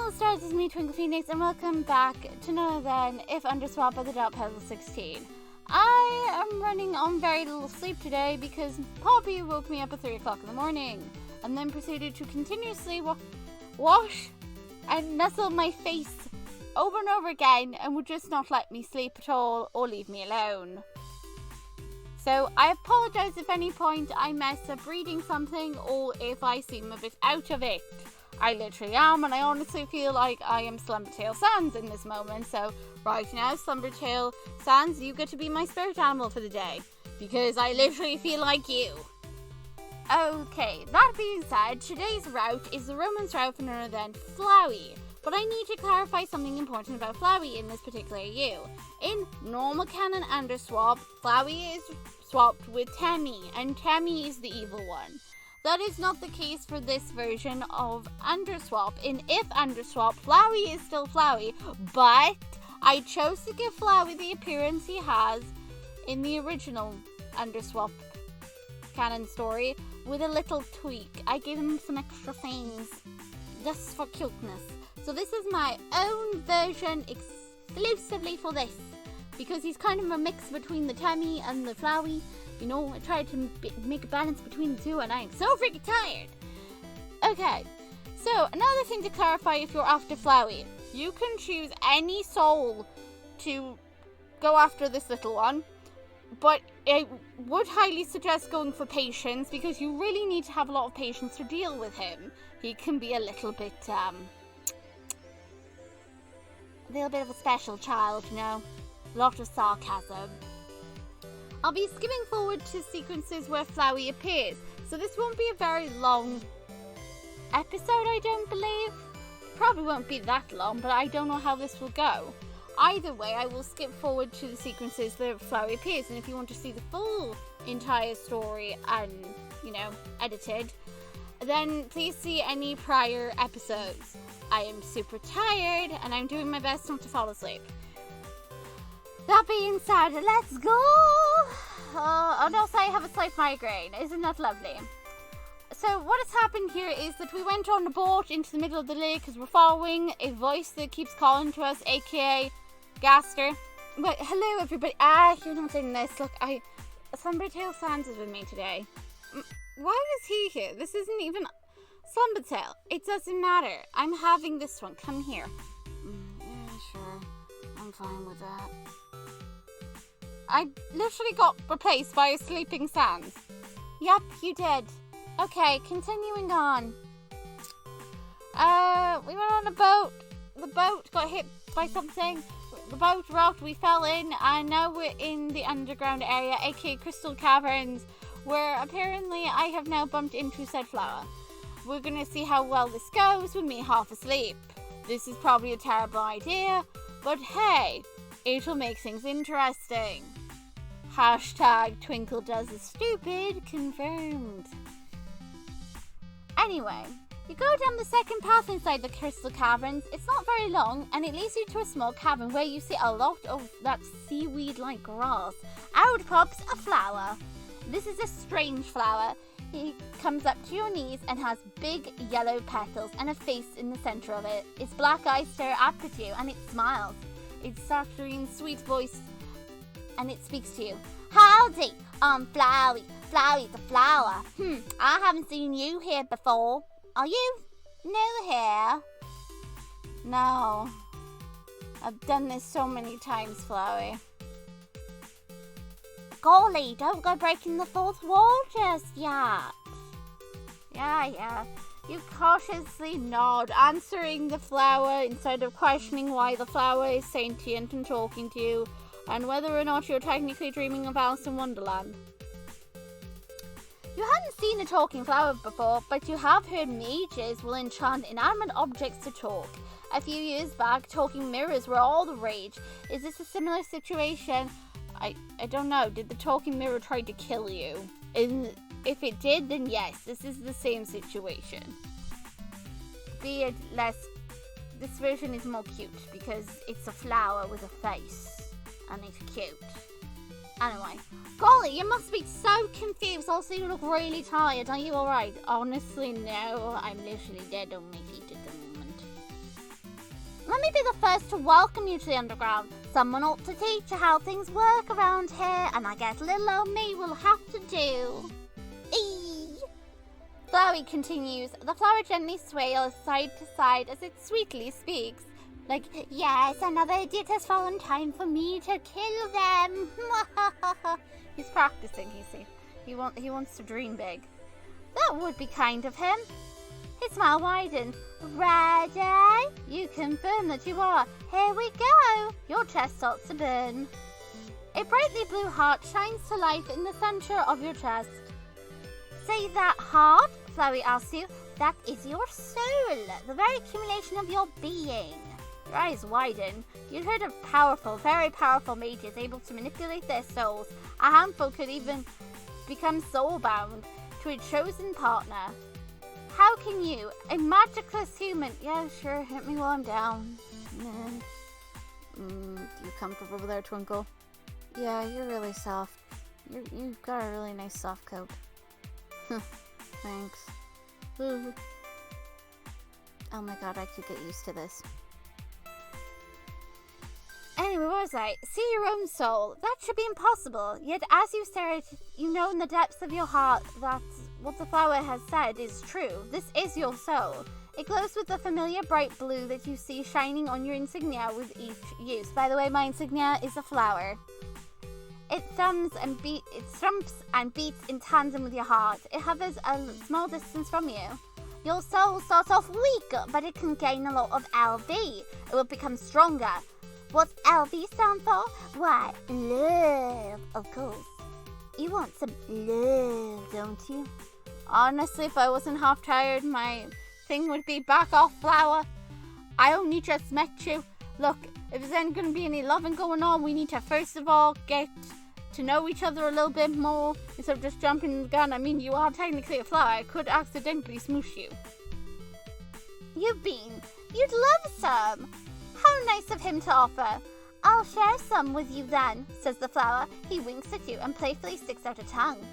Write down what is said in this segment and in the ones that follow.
Hello stars, it's me TwinklePhoenix and welcome back to none other than If Underswap by the darkpetal16. I am running on very little sleep today because Poppy woke me up at 3 o'clock in the morning and then proceeded to continuously wash and nuzzle my face over and over again and would just not let me sleep at all or leave me alone. So I apologise if at any point I mess up reading something or if I seem a bit out of it. I literally am, and I honestly feel like I am slumbertale sans in this moment. So right now, slumbertale sans, you get to be my spirit animal for the day because I literally feel like you. Okay, that being said, today's route is the Romance route for none other than Flowey. But I need to clarify something important about Flowey in this particular AU. In normal canon Underswap, Flowey is swapped with Temmie, and Temmie is the evil one. That is not the case for this version of Underswap. In If Underswap, Flowey is still Flowey, but I chose to give Flowey the appearance he has in the original Underswap canon story with a little tweak. I gave him some extra things just for cuteness. So this is my own version exclusively for this, because he's kind of a mix between the Temmie and the Flowey. You know, I tried to make a balance between the two and I am so freaking tired. Okay, so another thing to clarify if you're after Flowey. You can choose any soul to go after this little one, but I would highly suggest going for patience because you really need to have a lot of patience to deal with him. He can be a little bit of a special child, you know. A lot of sarcasm. I'll be skimming forward to sequences where Flowey appears, so this won't be a very long episode, I don't believe. Probably won't be that long, but I don't know how this will go. Either way, I will skip forward to the sequences where Flowey appears, and if you want to see the full entire story and, you know, edited, then please see any prior episodes. I am super tired, and I'm doing my best not to fall asleep. That being said, let's go! And also I have a slight migraine. Isn't that lovely? So what has happened here is that we went on a boat into the middle of the lake because we're following a voice that keeps calling to us, aka Gaster. But hello everybody. You're not doing this. Look, Slumbertale Sans is with me today. Why is he here? This isn't even Slumbertale. It doesn't matter. I'm having this one. Come here. Yeah, sure. I'm fine with that. I literally got replaced by a sleeping Sans. Yep, you did. Okay, continuing on. We went on a boat. The boat got hit by something. The boat rocked, we fell in, and now we're in the underground area, aka Crystal Caverns, where apparently I have now bumped into said flower. We're gonna see how well this goes with me half asleep. This is probably a terrible idea, but hey, it'll make things interesting. Hashtag Twinkle does the stupid confirmed. Anyway, you go down the second path inside the Crystal Caverns. It's not very long and it leads you to a small cavern where you see a lot of that seaweed-like grass. Out pops a flower. This is a strange flower. It comes up to your knees and has big yellow petals and a face in the center of it. Its black eyes stare up at you and it smiles. Its saccharine, sweet voice, and it speaks to you. Howdy, I'm Flowey. Flowey the flower. I haven't seen you here before. Are you new here? No. I've done this so many times, Flowey. Golly, don't go breaking the fourth wall just yet. Yeah. You cautiously nod, answering the flower instead of questioning why the flower is sentient and talking to you, and whether or not you're technically dreaming of Alice in Wonderland. You hadn't seen a talking flower before, but you have heard mages will enchant inanimate objects to talk. A few years back, talking mirrors were all the rage. Is this a similar situation? I don't know. Did the talking mirror try to kill you? If it did, then yes, this is the same situation. Be it less, this version is more cute because it's a flower with a face and it's cute. Anyway, golly, you must be so confused. Also, you look really tired. Are you alright? Honestly, no. I'm literally dead on my feet at the moment. let me be the first to welcome you to the underground. Someone ought to teach you how things work around here, and I guess little old me will have to do. Eee! Flowey continues. The flower gently sways side to side as it sweetly speaks. Like, yes, another idiot has fallen. Time for me to kill them. He's practicing, you see. He wants to dream big. That would be kind of him. His smile widened. Ready? You confirm that you are. Here we go. Your chest starts to burn. A brightly blue heart shines to life in the center of your chest. Say that heart, Flowey asks you. That is your soul, the very accumulation of your being. Your eyes widen. You'd heard of powerful, very powerful mages able to manipulate their souls. A handful could even become soul-bound to a chosen partner. How can you, a magicless human... Yeah, sure, hit me while I'm down. You comfortable there, Twinkle? Yeah, you're really soft. You've got a really nice soft coat. Thanks. Oh my god, I could get used to this. Anyway, what was I? See your own soul. That should be impossible. Yet as you stare at it, you know in the depths of your heart that what the flower has said is true. This is your soul. It glows with the familiar bright blue that you see shining on your insignia with each use. By the way, my insignia is a flower. It thumps and beats in tandem with your heart. It hovers a small distance from you. Your soul starts off weak, but it can gain a lot of LV. It will become stronger. What's LV stand for? Why, love, of course. You want some love, don't you? Honestly, if I wasn't half tired, my thing would be back off, flower. I only just met you. Look, if there's going to be any loving going on, we need to first of all get to know each other a little bit more instead of just jumping the gun. I mean, you are technically a flower. I could accidentally smoosh you. You'd love some. How nice of him to offer. I'll share some with you then, says the flower. He winks at you and playfully sticks out a tongue.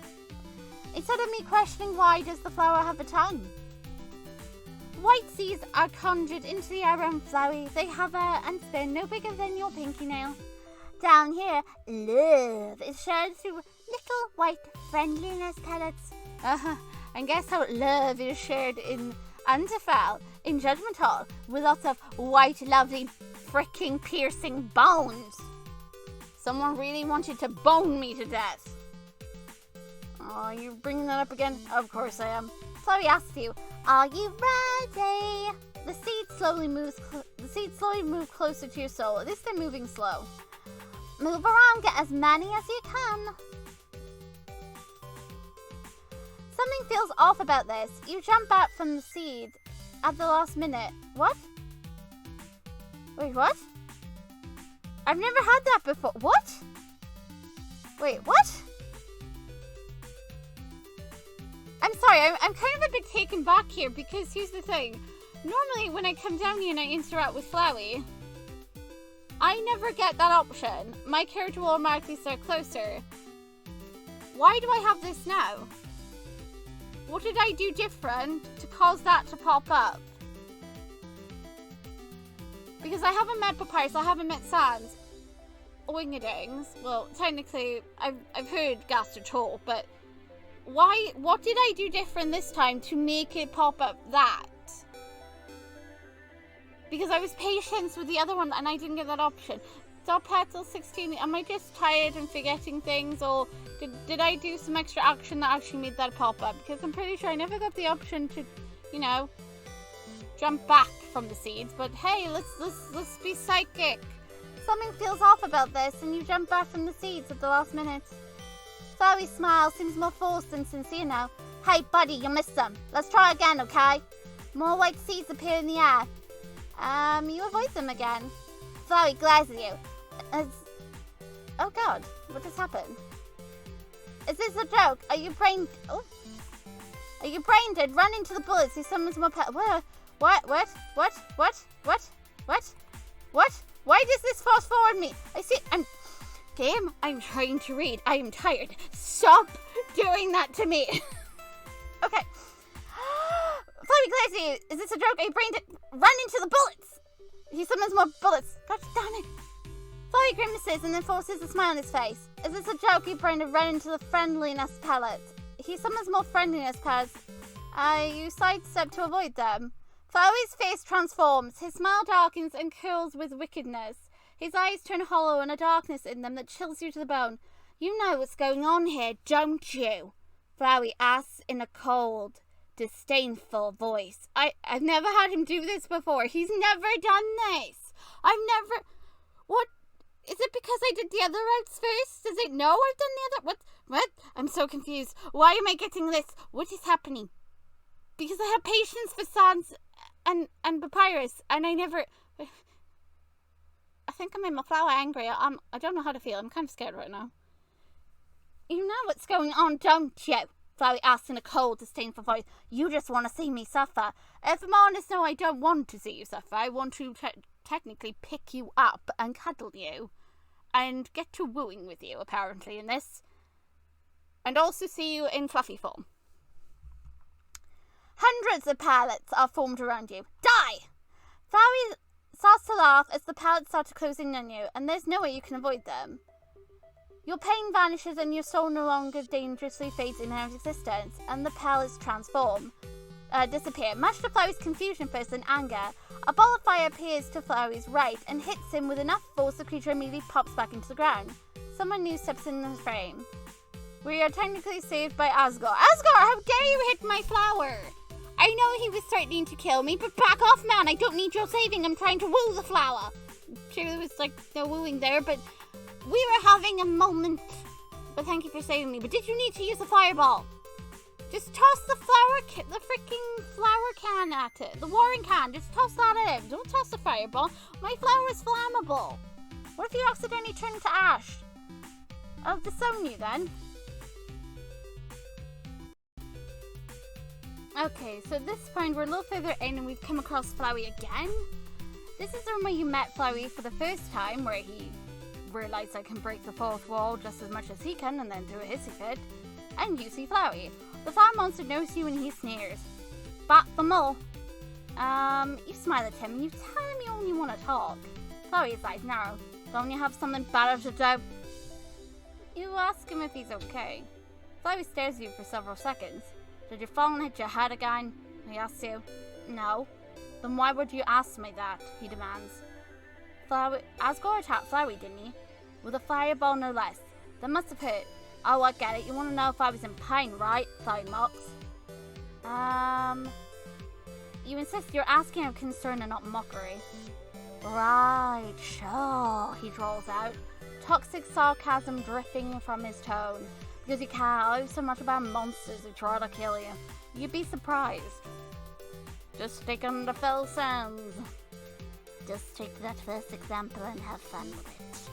Instead of me questioning why does the flower have a tongue? White seeds are conjured into the air around Flowey. They hover and spin no bigger than your pinky nail. Down here, love is shared through little white friendliness pellets. And guess how love is shared in Underfell, in Judgment Hall, with lots of white, lovely, freaking piercing bones. Someone really wanted to bone me to death. Oh, you're bringing that up again? Of course I am. Flowey asks you, are you ready? The seeds slowly move closer to your soul. At least they're moving slow. Move around, get as many as you can. Something feels off about this. You jump back from the seed at the last minute. What? Wait, what? I've never had that before. What? Wait, what? I'm sorry, I'm kind of a bit taken back here because here's the thing. Normally when I come down here and I interact with Flowey, I never get that option. My character will automatically start closer. Why do I have this now? What did I do different to cause that to pop up? Because I haven't met Papyrus, I haven't met Sans. Wingadings. Well, technically, I've heard Gaster talk, but why? What did I do different this time to make it pop up that? Because I was patient with the other one and I didn't get that option. darkpetal16, am I just tired and forgetting things, or did I do some extra action that actually made that pop up? Because I'm pretty sure I never got the option to, you know, jump back from the seeds. But hey, let's be psychic. Something feels off about this, and you jump back from the seeds at the last minute. Flowey's smile seems more forced than sincere now. Hey buddy, you missed them. Let's try again, okay? More white seeds appear in the air. You avoid them again. Flowey glares at you. Oh god, what just happened? Is this a joke? Are you brain... Oh. Are you brain dead? Run into the bullets. See someone's more pet... What? Why does this fast forward me? I see... Game, I'm trying to read. I am tired. Stop doing that to me. Okay. Flowey glares at you. Is this a joke? Are you brain dead? Run into the bullets. He summons more bullets. God damn it. Flowey grimaces and then forces a smile on his face. Is this a joke you bring to run into the friendliness pellet? He summons more friendliness pellets. You sidestep to avoid them. Flowey's face transforms. His smile darkens and curls with wickedness. His eyes turn hollow and a darkness in them that chills you to the bone. You know what's going on here, don't you? Flowey asks in a cold, disdainful voice. I've never had him do this before. He's never done this. What? Is it because I did the other routes first? Does it know I've done the other? What? I'm so confused. Why am I getting this? What is happening? Because I have patience for Sans and Papyrus, and I never... I think I made my flower angry. I don't know how to feel. I'm kind of scared right now. You know what's going on, don't you? Flowey asks in a cold, disdainful voice. You just want to see me suffer. If I'm honest, no, I don't want to see you suffer. I want to technically pick you up and cuddle you. And get to wooing with you, apparently, in this. And also see you in fluffy form. Hundreds of pallets are formed around you. Die! Flowey starts to laugh as the pallets start closing on you, and there's no way you can avoid them. Your pain vanishes and your soul no longer dangerously fades in out of existence, and the pallets disappear. Much to Flowey's confusion first and anger, a ball of fire appears to Flowey's right and hits him with enough force the creature immediately pops back into the ground. Someone new steps in the frame. We are technically saved by Asgore. Asgore, how dare you hit my flower? I know he was threatening to kill me, but back off, man. I don't need your saving. I'm trying to woo the flower. Sure, there was no wooing there, but we were having a moment. But thank you for saving me. But did you need to use a fireball? Just toss the the freaking flower can at it. The watering can. Just toss that at it. Don't toss the fireball. My flower is flammable. What if you accidentally turn to ash? I'll disown you then. Okay, so at this point we're a little further in and we've come across Flowey again. This is the room where you met Flowey for the first time, where he realised I can break the fourth wall just as much as he can and then do a hissy fit. And you see Flowey. The flower monster knows you and he sneers. Bat them all. You smile at him and you tell him you only want to talk. Flowey's eyes narrow. Don't you have something better to do? You ask him if he's okay. Flowey stares at you for several seconds. Did your phone hit your head again? He asks you. No. Then why would you ask me that? He demands. Asgore attacked Flowey, didn't he? With a fireball, no less. That must have hurt. Oh, I get it. You want to know if I was in pain, right? Flowey mocks. You insist you're asking out of concern and not mockery. Right, sure, he drawls out. Toxic sarcasm dripping from his tone. Because you care so much about monsters who try to kill you. You'd be surprised. Just stick underfell sounds. Just take that first example and have fun with it.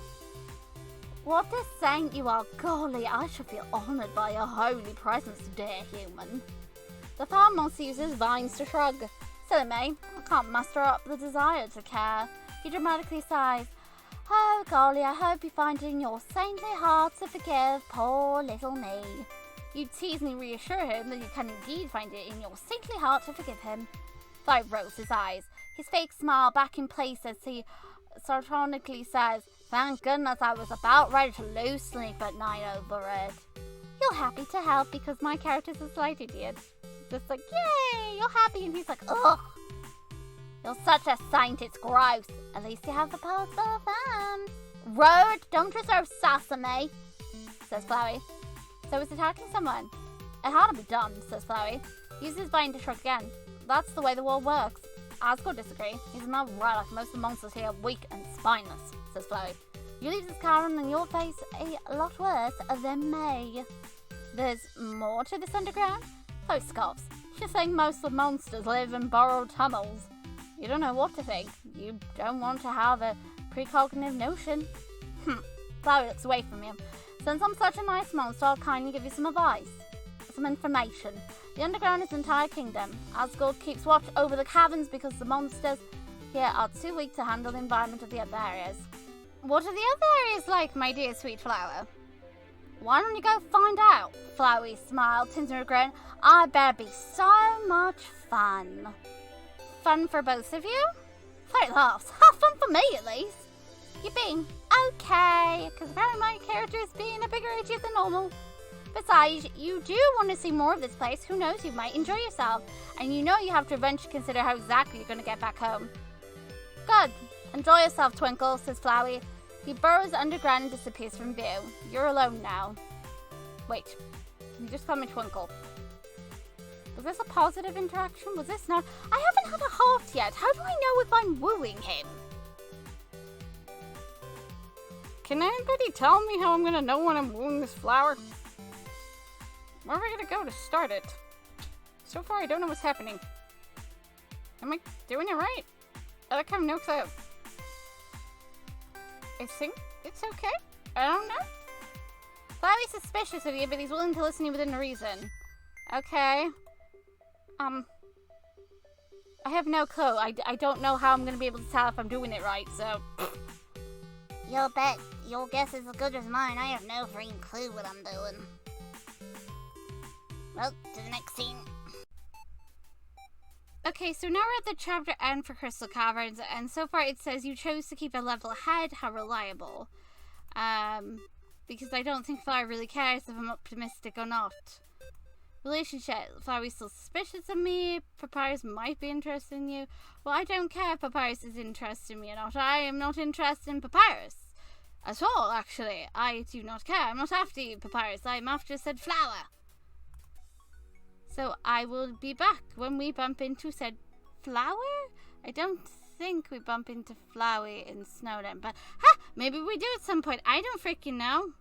What a saint you are. Golly, I should feel honoured by your holy presence, dear human. The farm monster uses vines to shrug. Silly me, I can't muster up the desire to care. He dramatically sighs. Oh, golly, I hope you find it in your saintly heart to forgive poor little me. You teasingly reassure him that you can indeed find it in your saintly heart to forgive him. Flowey rolls his eyes, his fake smile back in place as he sardonically says, Thank goodness I was about ready to lose sleep at night over it. You're happy to help because my character's a slight idiot. Just like, yay, you're happy, and he's like, ugh. You're such a saint, it's gross. At least you have the power for fun. Road, don't deserve sesame, says Flowey. So he's attacking someone. It had to be done, says Flowey. Use his vine to shrug again. That's the way the world works. Asgore disagree. He's not right like most of the monsters here, weak and spineless, says Flowey. You leave this Karen and you'll face a lot worse than me. There's more to this underground? Flowey scoffs. She's saying most of the monsters live in burrowed tunnels. You don't know what to think. You don't want to have a precognitive notion. Flowey looks away from him. Since I'm such a nice monster, I'll kindly give you some advice. Some information. The underground is an entire kingdom. Asgore keeps watch over the caverns because the monsters here are too weak to handle the environment of the other areas. What are the other areas like, my dear sweet flower? Why don't you go find out? Flowey smiled, tinting her grin. I better be so much fun. Fun for both of you? Flowey laughs. Ha! fun for me, at least. You're being okay, because apparently my character is being a bigger idiot than normal. Besides, you do want to see more of this place. Who knows, you might enjoy yourself. And you know you have to eventually consider how exactly you're going to get back home. Good. Enjoy yourself, Twinkle, says Flowey. He burrows underground and disappears from view. You're alone now. Wait. You just call me Twinkle. Was this a positive interaction? Was this not? I haven't had a heart yet. How do I know if I'm wooing him? Can anybody tell me how I'm going to know when I'm wooing this flower? Where are we going to go to start it? So far, I don't know what's happening. Am I doing it right? I like how notes I think it's okay. I don't know. Flowey's suspicious of you, but he's willing to listen to you within reason. Okay. I have no clue. I don't know how I'm going to be able to tell if I'm doing it right, so... You'll bet. Your guess is as good as mine. I have no freaking clue what I'm doing. Well, to the next scene. Okay, so now we're at the chapter end for Crystal Caverns, and so far it says you chose to keep a level ahead. How reliable. Because I don't think Flower really cares if I'm optimistic or not. Relationship. Flower's still suspicious of me. Papyrus might be interested in you. Well, I don't care if Papyrus is interested in me or not. I am not interested in Papyrus. At all, actually. I do not care. I'm not after you, Papyrus. I'm after said Flower. So I will be back when we bump into said Flower? I don't think we bump into Flowey in Snowden, but maybe we do at some point. I don't freaking know.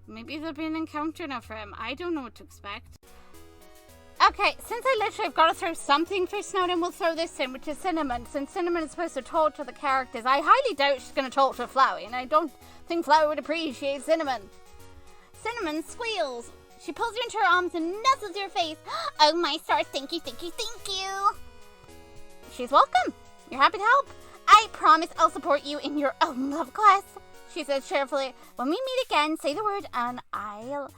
Maybe there'll be an encounter now for him. I don't know what to expect. Okay, since I literally have got to throw something for Snowden, we'll throw this in, which is Cinnamon. Since Cinnamon is supposed to talk to the characters, I highly doubt she's going to talk to Flowey, and I don't think Flowey would appreciate Cinnamon. Cinnamon squeals. She pulls you into her arms and nuzzles your face. Oh, my star, thank you, thank you, thank you. She's welcome. You're happy to help. I promise I'll support you in your own love quest, she says cheerfully. When we meet again, say the word and I'll,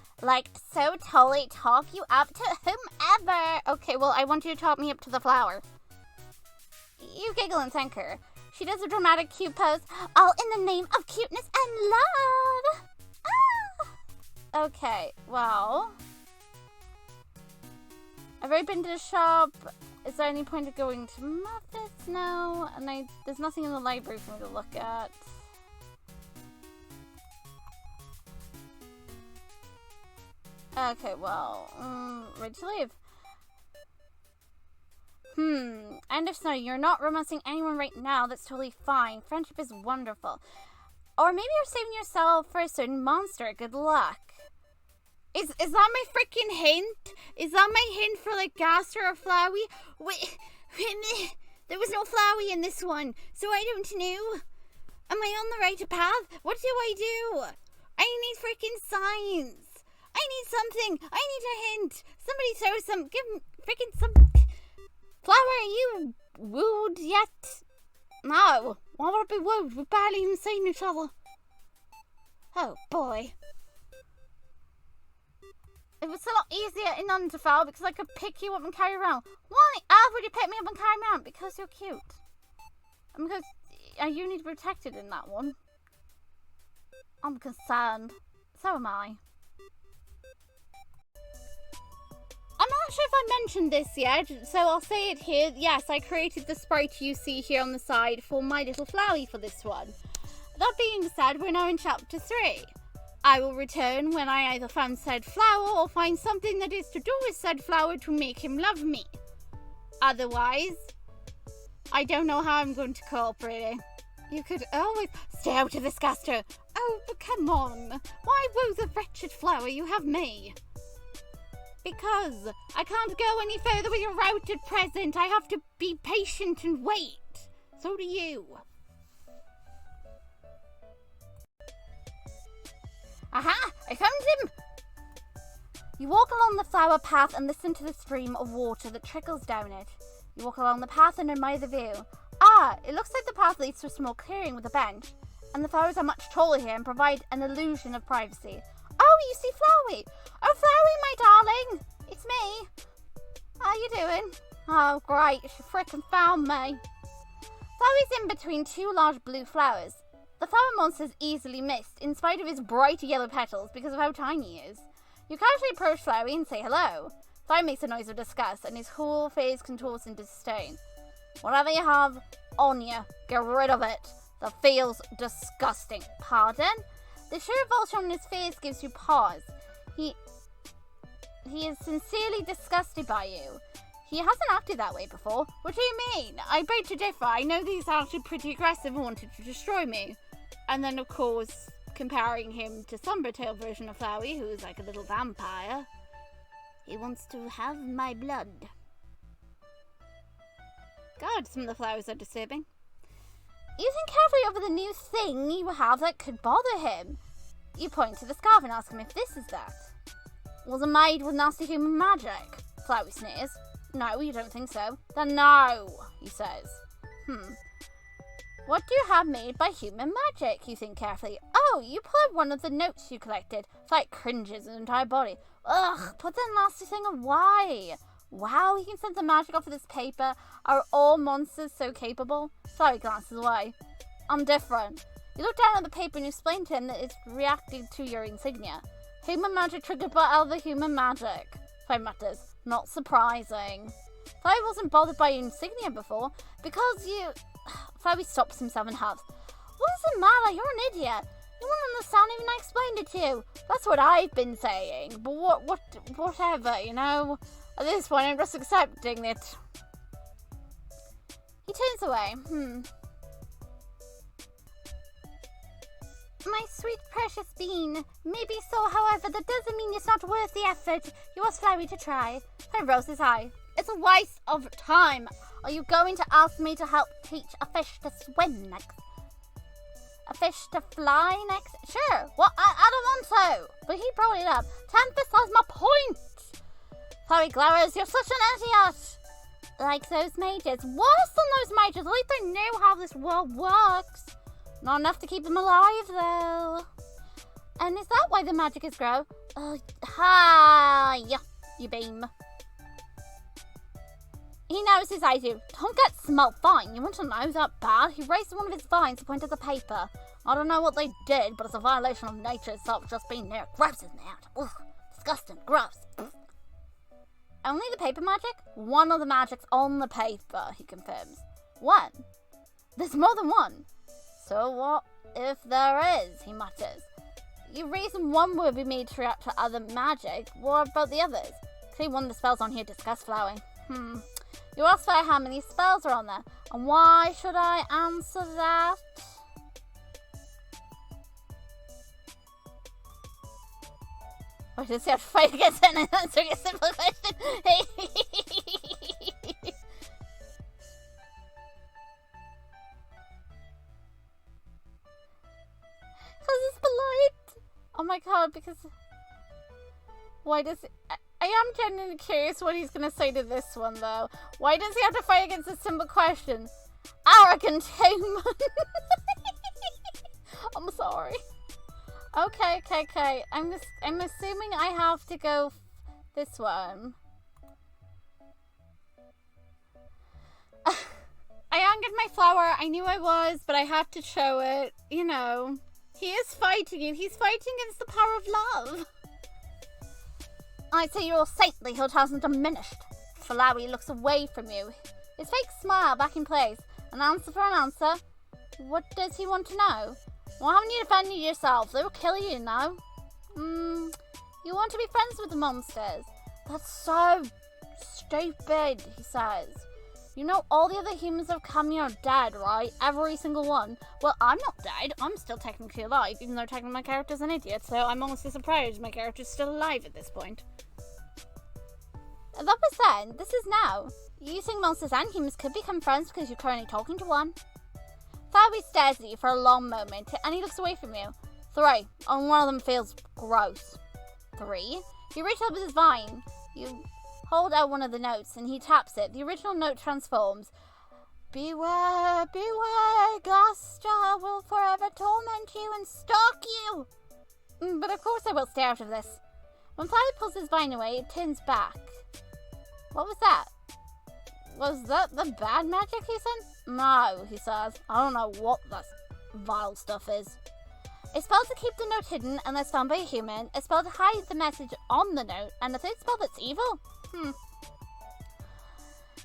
so totally top you up to whomever. Okay, well, I want you to top me up to the flower. You giggle and thank her. She does a dramatic cute pose, all in the name of cuteness and love. Okay, well, I've already been to the shop. Is there any point of going to Muffet's? No, and there's nothing in the library for me to look at. Okay, well, ready to leave. And if so, you're not romancing anyone right now, that's totally fine. Friendship is wonderful. Or maybe you're saving yourself for a certain monster. Good luck. Is that my freaking hint? Is that my hint for Gaster or Flowey? Wait, there was no Flowey in this one, so I don't know. Am I on the right path? What do I do? I need freaking signs. I need something. I need a hint. Somebody throw some. Give me freaking some. Flower, are you wooed yet? No. Why would I be wooed? We've barely even seen each other. Oh boy. It was a lot easier in Underfell because I could pick you up and carry you around. Why on earth would you pick me up and carry me around? Because you're cute. And because you need to be protected in that one. I'm concerned. So am I. I'm not sure if I mentioned this yet, so I'll say it here. Yes, I created the sprite you see here on the side for my little Flowey for this one. That being said, we're now in chapter 3. I will return when I either find said flower or find something that is to do with said flower to make him love me. Otherwise, I don't know how I'm going to cope, really. You could always stay out of this, Gaster. Oh, but come on. Why woo the wretched flower? You have me. Because I can't go any further with your routed present. I have to be patient and wait. So do you. Aha! I found him! You walk along the flower path and listen to the stream of water that trickles down it. You walk along the path and admire the view. Ah, it looks like the path leads to a small clearing with a bench, and the flowers are much taller here and provide an illusion of privacy. Oh, you see Flowey! Oh, Flowey, my darling! It's me! How you doing? Oh, great, she frickin' found me. Flowey's in between two large blue flowers. The flower monster is easily missed, in spite of his bright yellow petals, because of how tiny he is. You casually approach Flowey and say hello. Flowey makes a noise of disgust, and his whole face contorts in disdain. Whatever you have on you, get rid of it. That feels disgusting. Pardon? The sheer revulsion on his face gives you pause. He is sincerely disgusted by you. He hasn't acted that way before. What do you mean? I beg to differ. I know that he's actually pretty aggressive and wanted to destroy me. And then, of course, comparing him to slumbertale version of Flowey, who is like a little vampire. He wants to have my blood. God, some of the flowers are disturbing. You think carefully over the new thing you have that could bother him. You point to the scarf and ask him if this is that. Was it made with nasty human magic? Flowey sneers. No, you don't think so. Then no, he says. What do you have made by human magic? You think carefully. Oh, you pull out one of the notes you collected. Flight cringes his entire body. Ugh, put that nasty thing away. Wow, he can sense the magic off of this paper. Are all monsters so capable? Flowey glances away. I'm different. You look down at the paper and you explain to him that it's reacting to your insignia. Human magic triggered by other human magic. Flowey mutters. Not surprising. Flowey wasn't bothered by your insignia before because you... Flowey stops himself and huffs. What does it matter? You're an idiot. You won't understand even I explained it to you. That's what I've been saying. But whatever, you know. At this point, I'm just accepting it. He turns away. My sweet precious bean. Maybe so, however, that doesn't mean it's not worth the effort. You asked Flowey to try. Flowey rolls his eye. It's a waste of time. Are you going to ask me to help teach a fish to swim next? A fish to fly next? Sure. Well, I don't want to. But he brought it up to emphasize my point. Flowey glowers, you're such an idiot. Like those mages. Worse than those mages. At least they know how this world works. Not enough to keep them alive, though. And is that why the magic is grow? Hi, you beam. He knows his I do. Don't get smelt fine. You want to know that bad? He raised one of his vines to point at the paper. I don't know what they did, but it's a violation of nature itself just being there. Gross, isn't it? Ugh, disgusting, gross. Only the paper magic? One of the magics on the paper, he confirms. One? There's more than one. So what if there is, he mutters. You reason one would be made to react to other magic. What about the others? Clearly one of the spells on here discuss Flowey. You asked for how many spells are on there. And why should I answer that? Why does he have to fight against an answering a simple question? Because it's polite. Oh my god, because... Why does... I am genuinely curious what he's going to say to this one, though. Why does he have to fight against a simple question? Arrogant human. I'm sorry. Okay. I'm assuming I have to go this one. I angered my flower. I knew I was, but I have to show it. You know, he is fighting you. He's fighting against the power of love. I'd say you're all saintly, it hasn't diminished. Flowey looks away from you. His fake smile back in place. An answer for an answer. What does he want to know? Well, haven't you defended yourself? They will kill you now. You want to be friends with the monsters? That's so stupid, he says. You know all the other humans that have come here are dead, right? Every single one. Well, I'm not dead. I'm still technically alive, even though technically my character's an idiot, so I'm honestly surprised my character's still alive at this point. That was then. This is now. You think monsters and humans could become friends because you're currently talking to one? Flowey stares at you for a long moment, and he looks away from you. 3. And one of them feels gross. 3? He reaches up with his vine. You hold out one of the notes, and he taps it. The original note transforms. Beware, beware, Gusta will forever torment you and stalk you. But of course I will stay out of this. When Flowey pulls his vine away, it turns back. What was that? Was that the bad magic he sent? No, he says. I don't know what this vile stuff is. A spell to keep the note hidden unless found by a human, a spell to hide the message on the note, and a third spell that's evil?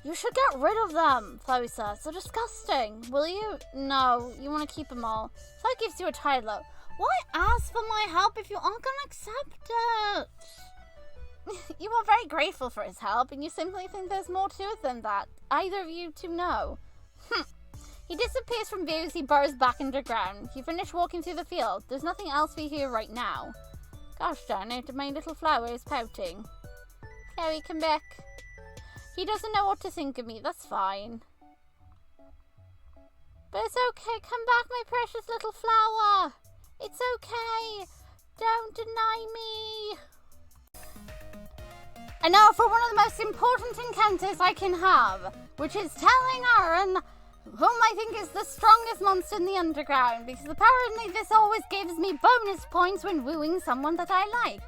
You should get rid of them, Flowey says. They're disgusting. Will you? No, you want to keep them all. Flowey gives you a title. Why ask for my help if you aren't going to accept it? You are very grateful for his help, and you simply think there's more to it than that. Either of you two know. He disappears from view as he burrows back underground. You finish walking through the field. There's nothing else for you here right now. Gosh darn it, my little flower is pouting. Chloe, come back. He doesn't know what to think of me, that's fine. But it's okay, come back, my precious little flower. It's okay. Don't deny me. And now for one of the most important encounters I can have, which is telling Arent whom I think is the strongest monster in the underground, because apparently this always gives me bonus points when wooing someone that I like.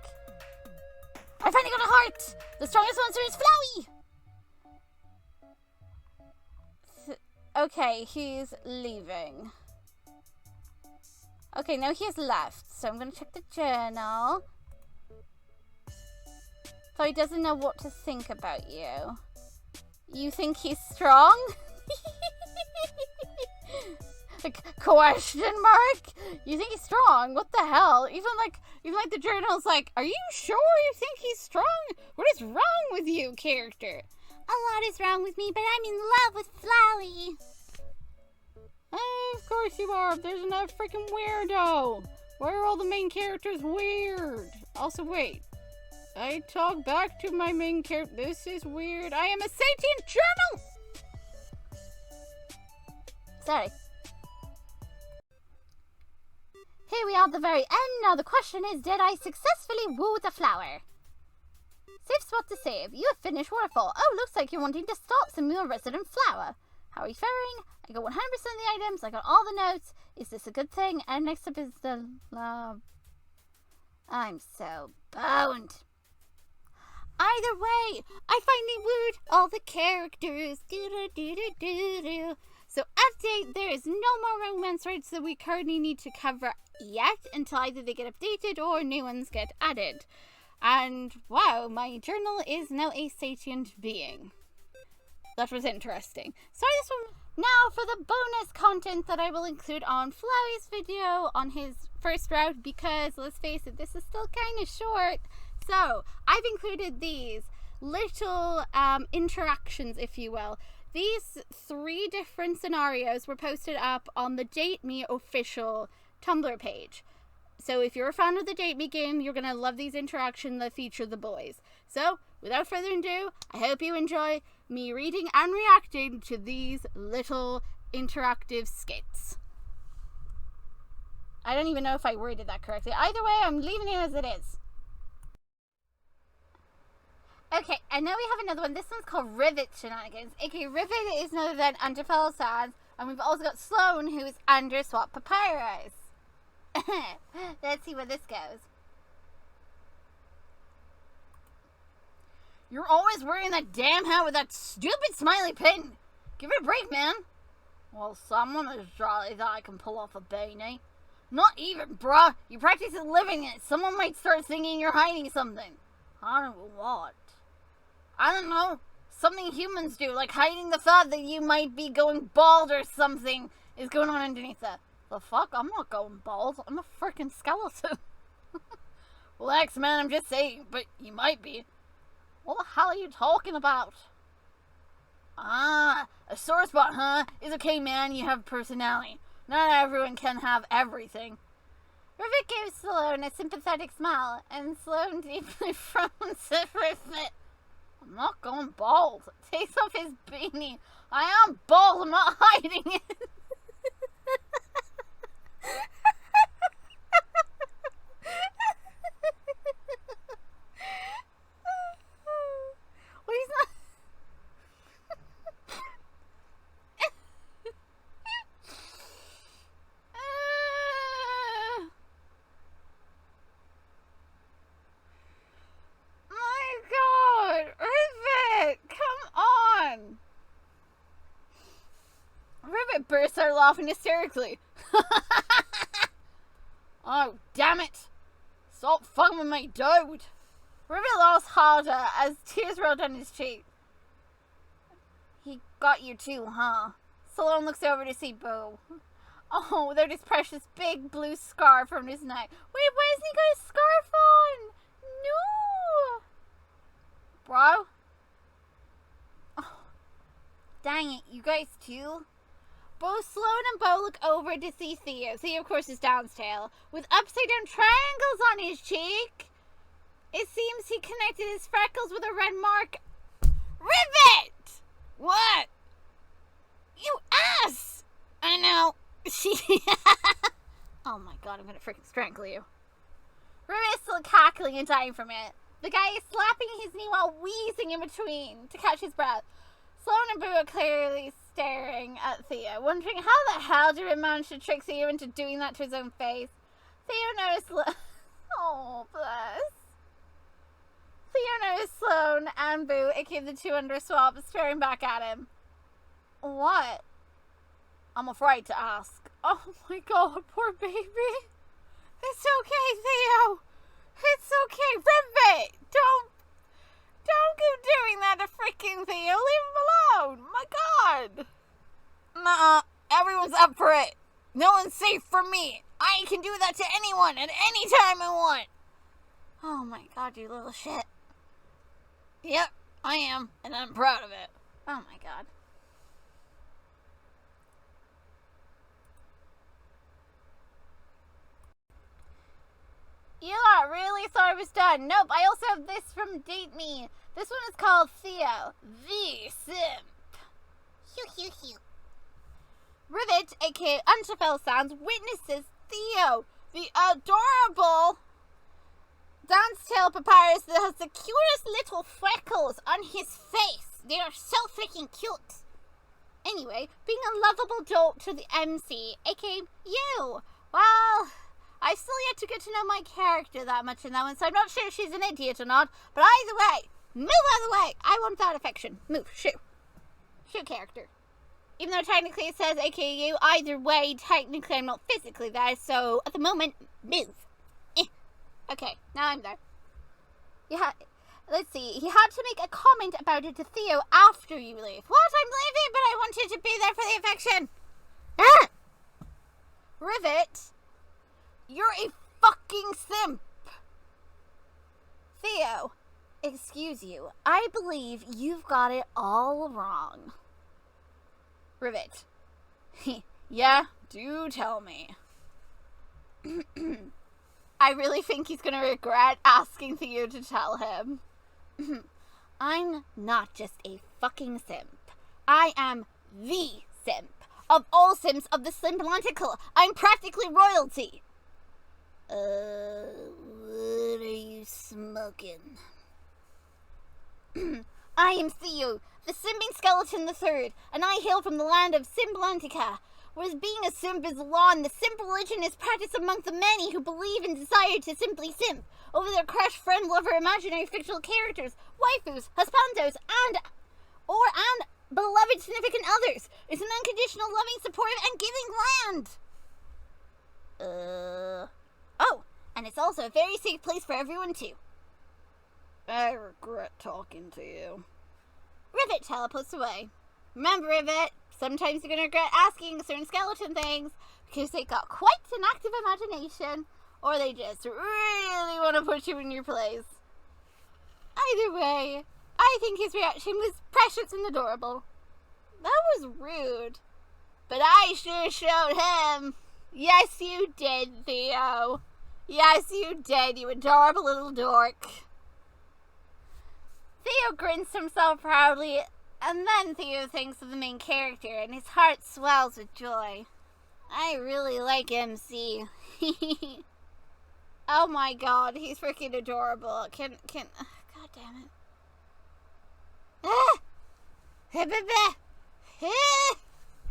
I finally got a heart! The strongest monster is Flowey! Okay, he's leaving. Okay, now he's left, so I'm gonna check the journal. So he doesn't know what to think about you. You think he's strong? Like, question mark? You think he's strong? What the hell? Even like the journal's like, are you sure you think he's strong? What is wrong with you, character? A lot is wrong with me, but I'm in love with Flowey. Of course you are. There's another freaking weirdo. Why are all the main characters weird? Also, wait. I talk back to my main character. This is weird. I am a sentient journal! Sorry. Here we are at the very end. Now the question is, did I successfully woo the flower? Safe spot to save. You have finished waterfall. Oh, looks like you're wanting to stop some more resident flower. How are you faring? I got 100% of the items. I got all the notes. Is this a good thing? And next up is the lab. I'm so boned. Either way, I finally wooed all the characters. Do-do-do-do-do-do. So update, there is no more romance rights that we currently need to cover yet until either they get updated or new ones get added. And wow, my journal is now a sentient being. That was interesting. Sorry, this one. Now for the bonus content that I will include on Flowey's video on his first route, because let's face it, this is still kind of short. So I've included these little interactions, if you will. These 3 different scenarios were posted up on the DateMe official Tumblr page. So if you're a fan of the DateMe game, you're going to love these interactions that feature the boys. So without further ado, I hope you enjoy me reading and reacting to these little interactive skits. I don't even know if I worded that correctly. Either way, I'm leaving it as it is. Okay, and now we have another one. This one's called Rivet Shenanigans. Okay, Rivet is none other than Underfell Sans, and we've also got Sloan, who is Underswap Papyrus. Let's see where this goes. You're always wearing that damn hat with that stupid smiley pin. Give it a break, man. Well, someone is jolly that I can pull off a beanie. Not even, bruh. You practice living it. Someone might start thinking you're hiding something. I don't know what. I don't know. Something humans do, like hiding the fact that you might be going bald or something is going on underneath that. The fuck? I'm not going bald. I'm a freaking skeleton. Relax, man. I'm just saying, but you might be. What the hell are you talking about? Ah, a sore spot, huh? It's okay, man. You have personality. Not everyone can have everything. Rivet gives Sloan a sympathetic smile, and Sloan deeply frowns at Rivet. I'm not going bald. Takes off his beanie. I am bald. I'm not hiding it. Well, he's not. My God, Rivet, come on. Rivet bursts out laughing hysterically. Oh, damn it! Stop fucking with my dude! Rivet laughs harder as tears roll down his cheek. He got you too, huh? Sloan looks over to see Boo. Oh, without his precious big blue scarf from his neck. Wait, why hasn't he got his scarf on? No! Bro? Oh, dang it, you guys too? Both Sloan and Bo look over to see Theo. Theo, of course, is dusttale, with upside-down triangles on his cheek. It seems he connected his freckles with a red mark. Rivet! What? You ass! I know. Oh my god, I'm gonna freaking strangle you. Rivet's still cackling and dying from it. The guy is slapping his knee while wheezing in between to catch his breath. Sloan and Boo are clearly staring at Theo, wondering how the hell did it manage to trick Theo into doing that to his own face. Theo noticed oh, bless. Theo noticed Sloan and Boo, aka the two Underswap, staring back at him. What? I'm afraid to ask. Oh my god, poor baby. It's okay, Theo. It's okay. Rivet! Don't go doing that to freaking Theo. Leave him alone. My god. Nuh-uh. Everyone's up for it. No one's safe from me. I can do that to anyone at any time I want. Oh my god, you little shit. Yep, I am, and I'm proud of it. Oh my god. You lot really thought it was done. Nope, I also have this from DateMe. This one is called Theo, the Simp. Hugh. Rivet, aka Underfell Sounds, witnesses Theo, the adorable dusttale papyrus that has the cutest little freckles on his face. They are so freaking cute. Anyway, being a lovable dolt to the MC, aka you. Well, I've still yet to get to know my character that much in that one, so I'm not sure if she's an idiot or not. But either way, move out of the way. I want that affection. Move, shoo. Shoo character. Even though technically it says aka you, either way, technically I'm not physically there, so at the moment, move. Okay, now I'm there. Let's see. He had to make a comment about it to Theo after you leave. What? I'm leaving, but I wanted to be there for the affection. Ah! Rivet, you're a fucking simp. Theo, excuse you. I believe you've got it all wrong. Rivet. Yeah, do tell me. I really think he's gonna regret asking Theo to tell him. I'm not just a fucking simp. I am the simp of all simps of the Slimlantical. I'm practically royalty. What are you smoking? I am Theo, the simping skeleton the third, and I hail from the land of Simplantica. Whereas being a simp is law and the simp religion is practiced among the many who believe and desire to simply simp over their crush, friend, lover, imaginary fictional characters, waifus, husbandos, and beloved significant others. It's an unconditional, loving, supportive, and giving land. Oh, and it's also a very safe place for everyone too. I regret talking to you. Rivet teleports away. Remember, Rivet, sometimes you're going to regret asking certain skeleton things because they got quite an active imagination, or they just really want to put you in your place. Either way, I think his reaction was precious and adorable. That was rude. But I sure showed him. Yes, you did, Theo. Yes, you did, you adorable little dork. Theo grins to himself proudly, and then Theo thinks of the main character, and his heart swells with joy. I really like MC. Oh my god, he's freaking adorable. God damn it.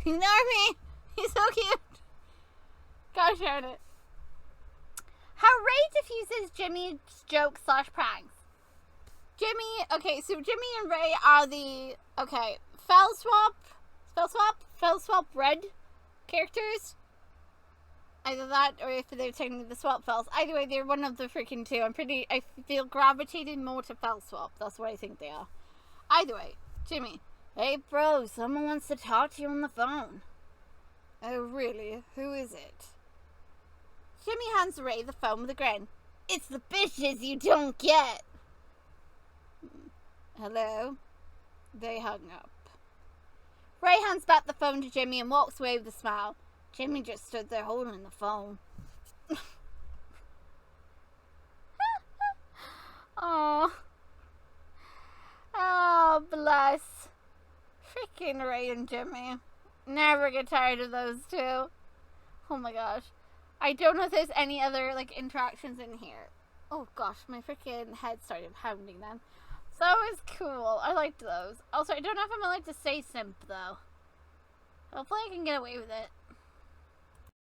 Ignore me. He's so cute. Gosh darn it. How Ray diffuses Jimmy's joke / pranks. Jimmy, okay, so Jimmy and Ray are the, okay, fell swap, Fell Swap Red characters. Either that, or if they're technically the Swap Fells. Either way, they're one of the freaking two. I feel gravitated more to Fell Swap. That's what I think they are. Either way, Jimmy. Hey, bro, someone wants to talk to you on the phone. Oh, really? Who is it? Jimmy hands Ray the phone with a grin. It's the bitches you don't get. Hello? They hung up. Ray hands back the phone to Jimmy and walks away with a smile. Jimmy just stood there holding the phone. Oh. Oh, bless. Freaking Ray and Jimmy. Never get tired of those two. Oh my gosh. I don't know if there's any other, like, interactions in here. Oh gosh, my freaking head started pounding then. So it was cool. I liked those. Also, I don't know if I'm allowed to say simp, though. Hopefully I can get away with it.